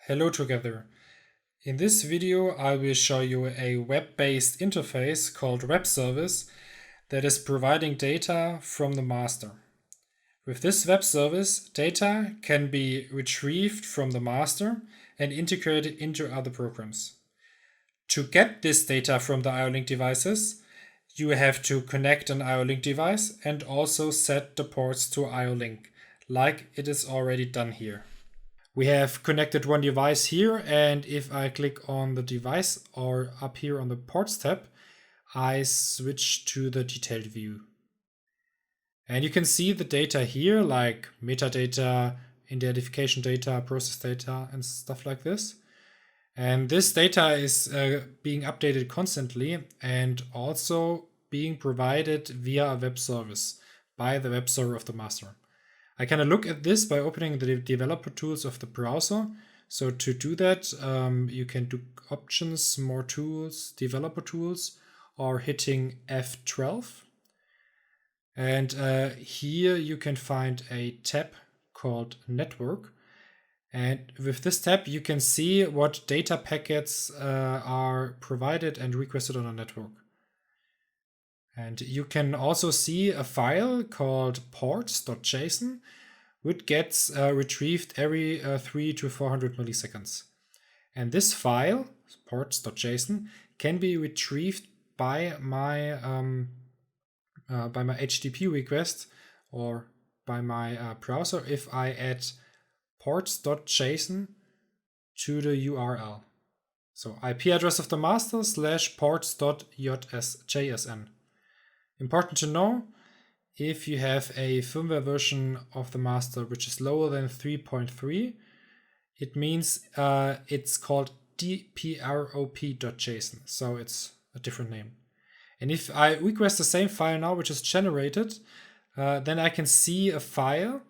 Hello together. In this video I will show you a web-based interface called web service that is providing data from the master. With this web service, data can be retrieved from the master and integrated into other programs. To get this data from the IO-Link devices, you have to connect an IO-Link device and also set the ports to IO-Link, like it is already done here. We have connected one device here, and if I click on the device or up here on the ports tab, I switch to the detailed view. And you can see the data here, like metadata, identification data, process data, and stuff like this. And this data is being updated constantly and also being provided via a web service by the web server of the master. I can look at this by opening the developer tools of the browser. So to do that, you can do options, more tools, developer tools, or hitting F12. And here you can find a tab called network. And with this tab, you can see what data packets are provided and requested on a network. And you can also see a file called ports.json, which gets retrieved every 300 to 400 milliseconds. And this file, ports.json, can be retrieved by my HTTP request or by my browser if I add ports.json to the URL. So IP address of the master / ports.jsn. Important to know, if you have a firmware version of the master which is lower than 3.3, it means it's called dprop.json, so it's a different name. And if I request the same file now, which is generated, then I can see a file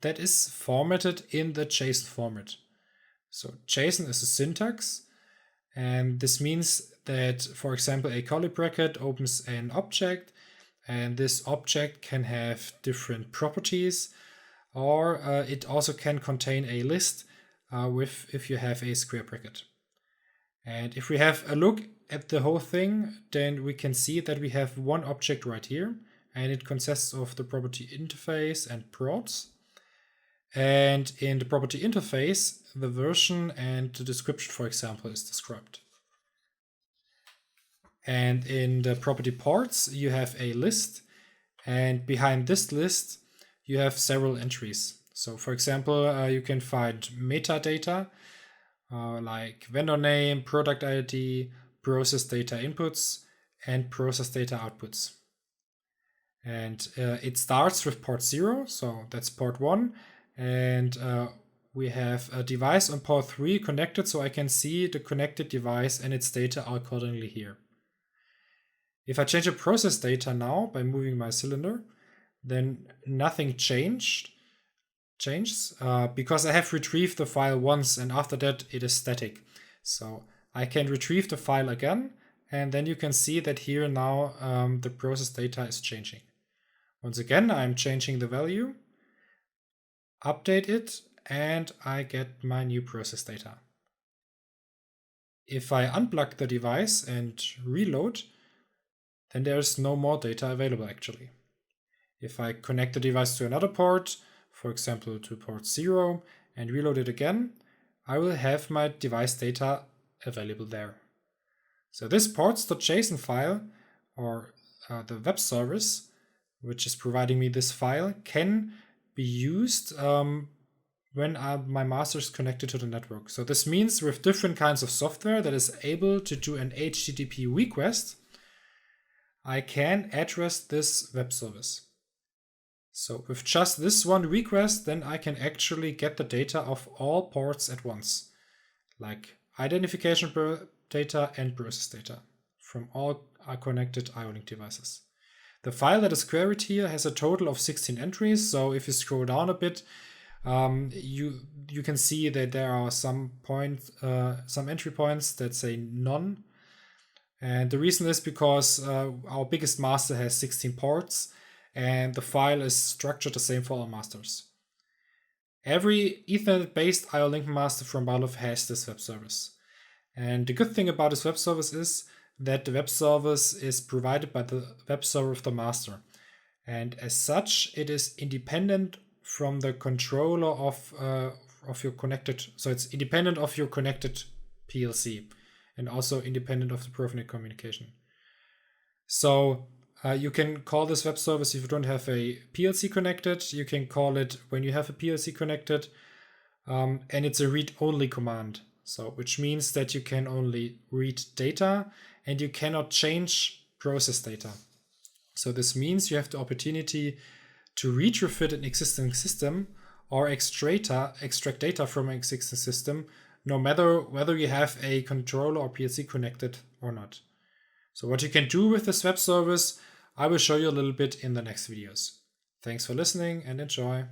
that is formatted in the JSON format. So JSON is a syntax, and this means that, for example, a curly bracket opens an object, and this object can have different properties, or it also can contain a list if you have a square bracket. And if we have a look at the whole thing, then we can see that we have one object right here, and it consists of the property interface and prods. And in the property interface, the version and the description, for example, is described. And in the property ports, you have a list, and behind this list, you have several entries. So for example, you can find metadata, like vendor name, product ID, process data inputs, and process data outputs. And it starts with port 0, so that's port 1, and we have a device on port 3 connected, so I can see the connected device and its data accordingly here. If I change the process data now by moving my cylinder, then nothing changes because I have retrieved the file once, and after that it is static. So I can retrieve the file again, and then you can see that here now the process data is changing. Once again, I'm changing the value, update it, and I get my new process data. If I unplug the device and reload, then there's no more data available actually. If I connect the device to another port, for example to port 0, and reload it again, I will have my device data available there. So this ports.json file, or the web service, which is providing me this file, can be used when my master is connected to the network. So this means with different kinds of software that is able to do an HTTP request, I can address this web service. So with just this one request, then I can actually get the data of all ports at once, like identification data and process data from all connected IO-Link devices. The file that is queried here has a total of 16 entries, so if you scroll down a bit, you can see that there are some entry points that say none. And the reason is because our biggest master has 16 ports, and the file is structured the same for all masters. Every Ethernet-based IO link master from Valve has this web service. And the good thing about this web service is that the web service is provided by the web server of the master. And as such, it is independent from the controller of your connected, so it's independent of your connected PLC and also independent of the Profinet communication. So you can call this web service if you don't have a PLC connected. You can call it when you have a PLC connected, and it's a read-only command. So which means that you can only read data and you cannot change process data. So this means you have the opportunity to retrofit an existing system or extract data from an existing system, no matter whether you have a controller or PLC connected or not. So what you can do with this web service, I will show you a little bit in the next videos. Thanks for listening and enjoy.